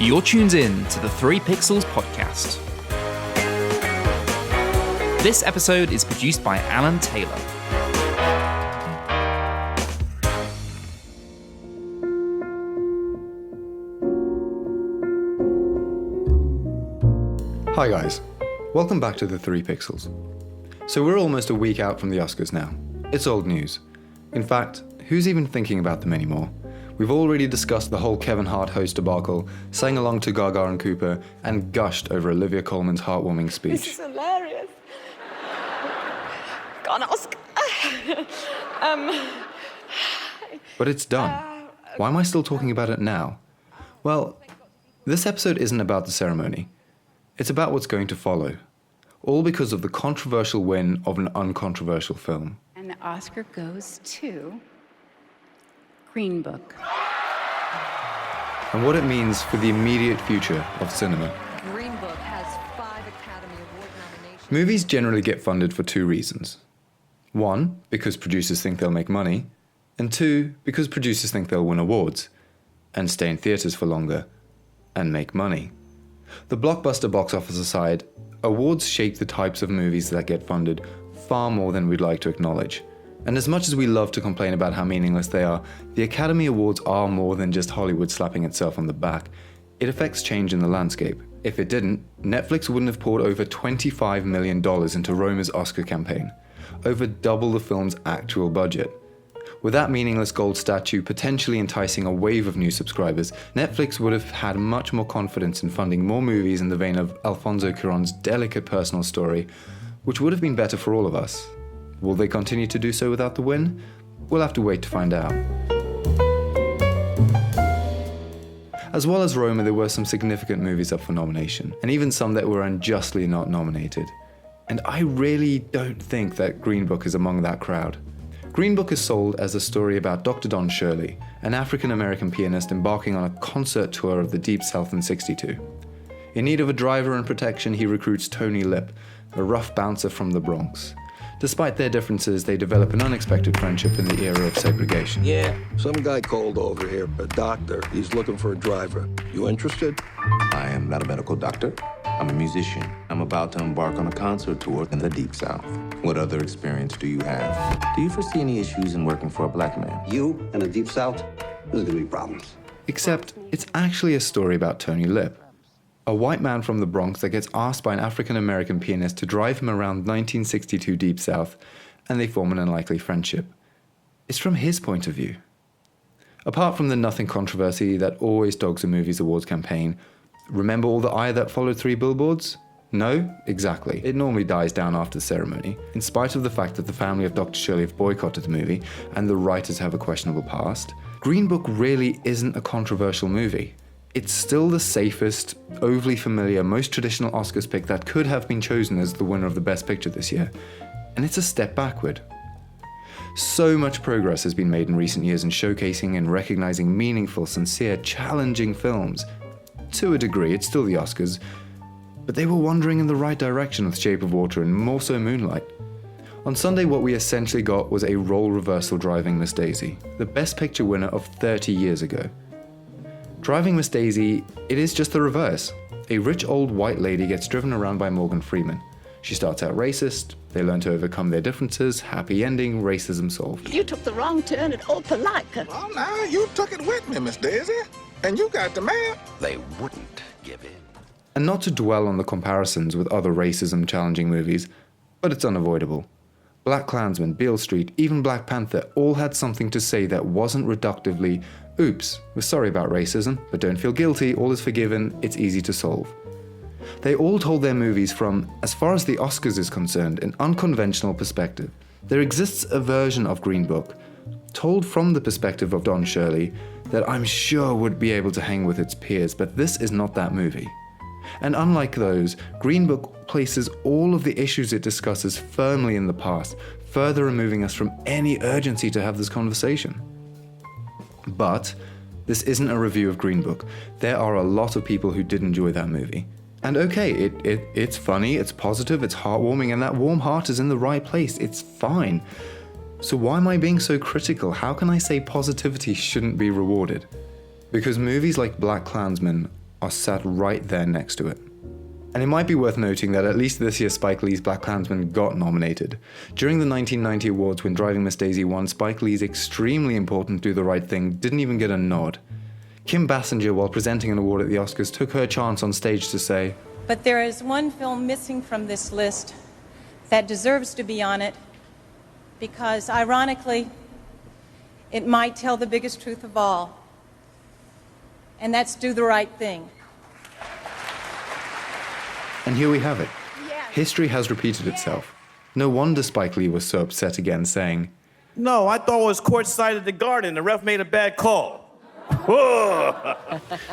You're tuned in to the 3 Pixels podcast. This episode is produced by Alan Taylor. Hi guys, welcome back to the 3 Pixels. So we're almost a week out from the Oscars now. It's old news. In fact, who's even thinking about them anymore? We've already discussed the whole Kevin Hart host debacle, sang along to Gaga and Cooper, and gushed over Olivia Colman's heartwarming speech. This is hilarious. Got an Oscar. But it's done. Why am I still talking about it now? Well, this episode isn't about the ceremony. It's about what's going to follow. All because of the controversial win of an uncontroversial film. And the Oscar goes to Green Book. And what it means for the immediate future of cinema. Green Book has 5 Academy Award nominations. Movies generally get funded for 2 reasons. 1, because producers think they'll make money. And 2, because producers think they'll win awards and stay in theaters for longer and make money. The blockbuster box office aside, awards shape the types of movies that get funded far more than we'd like to acknowledge. And as much as we love to complain about how meaningless they are, the Academy Awards are more than just Hollywood slapping itself on the back. It affects change in the landscape. If it didn't, Netflix wouldn't have poured over $25 million into Roma's Oscar campaign, over double the film's actual budget. With that meaningless gold statue potentially enticing a wave of new subscribers, Netflix would have had much more confidence in funding more movies in the vein of Alfonso Cuarón's delicate personal story, which would have been better for all of us. Will they continue to do so without the win? We'll have to wait to find out. As well as Roma, there were some significant movies up for nomination, and even some that were unjustly not nominated. And I really don't think that Green Book is among that crowd. Green Book is sold as a story about Dr. Don Shirley, an African-American pianist embarking on a concert tour of the Deep South in '62. In need of a driver and protection, he recruits Tony Lip, a rough bouncer from the Bronx. Despite their differences, they develop an unexpected friendship in the era of segregation. Yeah, some guy called over here, a doctor. He's looking for a driver. You interested? I am not a medical doctor. I'm a musician. I'm about to embark on a concert tour in the Deep South. What other experience do you have? Do you foresee any issues in working for a black man? You in the Deep South, there's gonna be problems. Except, it's actually a story about Tony Lip, a white man from the Bronx that gets asked by an African-American pianist to drive him around 1962 Deep South, and they form an unlikely friendship. It's from his point of view. Apart from the nothing controversy that always dogs a movie's awards campaign, remember all the ire that followed 3 Billboards? No? Exactly. It normally dies down after the ceremony, in spite of the fact that the family of Dr. Shirley have boycotted the movie, and the writers have a questionable past. Green Book really isn't a controversial movie. It's still the safest, overly familiar, most traditional Oscars pick that could have been chosen as the winner of the Best Picture this year. And it's a step backward. So much progress has been made in recent years in showcasing and recognizing meaningful, sincere, challenging films. To a degree, it's still the Oscars, but they were wandering in the right direction with Shape of Water and more so Moonlight. On Sunday, what we essentially got was a role reversal driving Miss Daisy, the Best Picture winner of 30 years ago. Driving Miss Daisy, it is just the reverse. A rich old white lady gets driven around by Morgan Freeman. She starts out racist, they learn to overcome their differences, happy ending, racism solved. You took the wrong turn at Opelika. Well, now, you took it with me, Miss Daisy. And you got the map. They wouldn't give in. And not to dwell on the comparisons with other racism-challenging movies, but it's unavoidable. Black Klansmen, Beale Street, even Black Panther all had something to say that wasn't reductively, oops, we're sorry about racism, but don't feel guilty, all is forgiven, it's easy to solve. They all told their movies from, as far as the Oscars is concerned, an unconventional perspective. There exists a version of Green Book, told from the perspective of Don Shirley, that I'm sure would be able to hang with its peers, but this is not that movie. And unlike those, Green Book places all of the issues it discusses firmly in the past, further removing us from any urgency to have this conversation. But this isn't a review of Green Book. There are a lot of people who did enjoy that movie. And okay, it's funny, it's positive, it's heartwarming, and that warm heart is in the right place. It's fine. So why am I being so critical? How can I say positivity shouldn't be rewarded? Because movies like Black Klansman are sat right there next to it. And it might be worth noting that at least this year Spike Lee's BlacKkKlansman got nominated. During the 1990 awards when Driving Miss Daisy won, Spike Lee's extremely important Do the Right Thing didn't even get a nod. Kim Basinger, while presenting an award at the Oscars, took her chance on stage to say, "But there is one film missing from this list that deserves to be on it because, ironically, it might tell the biggest truth of all, and that's Do the Right Thing." And here we have it. History has repeated itself. No wonder Spike Lee was so upset again, saying, "No, I thought it was courtside at the Garden. The ref made a bad call."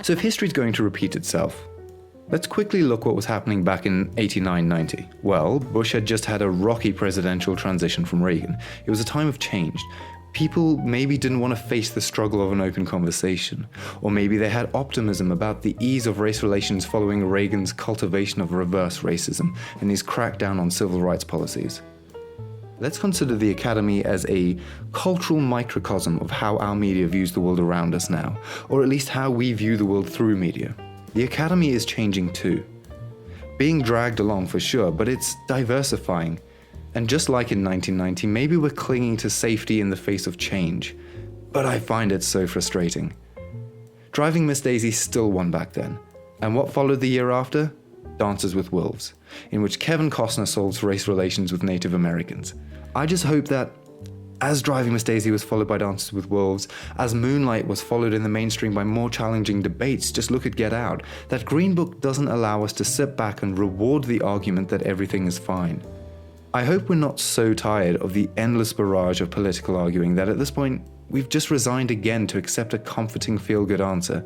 So if history's going to repeat itself, let's quickly look what was happening back in 89-90. Well, Bush had just had a rocky presidential transition from Reagan. It was a time of change. People maybe didn't want to face the struggle of an open conversation, or maybe they had optimism about the ease of race relations following Reagan's cultivation of reverse racism and his crackdown on civil rights policies. Let's consider the Academy as a cultural microcosm of how our media views the world around us now, or at least how we view the world through media. The Academy is changing too. Being dragged along for sure, but it's diversifying. And just like in 1990, maybe we're clinging to safety in the face of change. But I find it so frustrating. Driving Miss Daisy still won back then. And what followed the year after? Dances with Wolves, in which Kevin Costner solves race relations with Native Americans. I just hope that, as Driving Miss Daisy was followed by Dances with Wolves, as Moonlight was followed in the mainstream by more challenging debates, just look at Get Out, that Green Book doesn't allow us to sit back and reward the argument that everything is fine. I hope we're not so tired of the endless barrage of political arguing that at this point, we've just resigned again to accept a comforting feel-good answer,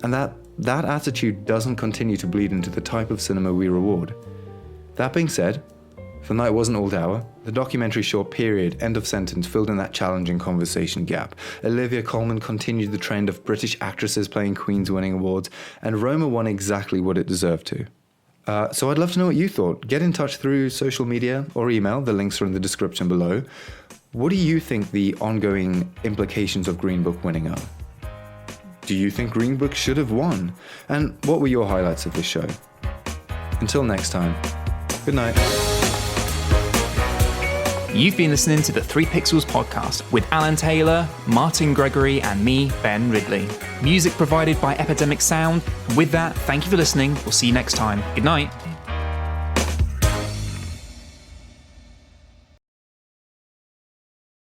and that attitude doesn't continue to bleed into the type of cinema we reward. That being said, The Night Wasn't All Dour, the documentary short Period, End of Sentence filled in that challenging conversation gap. Olivia Colman continued the trend of British actresses playing Queens winning awards, and Roma won exactly what it deserved to. So I'd love to know what you thought. Get in touch through social media or email, the links are in the description below. What do you think the ongoing implications of Green Book winning are? Do you think Green Book should have won? And what were your highlights of this show? Until next time, good night. You've been listening to the 3 Pixels podcast with Alan Taylor, Martin Gregory, and me, Ben Ridley. Music provided by Epidemic Sound. With that, thank you for listening. We'll see you next time. Good night.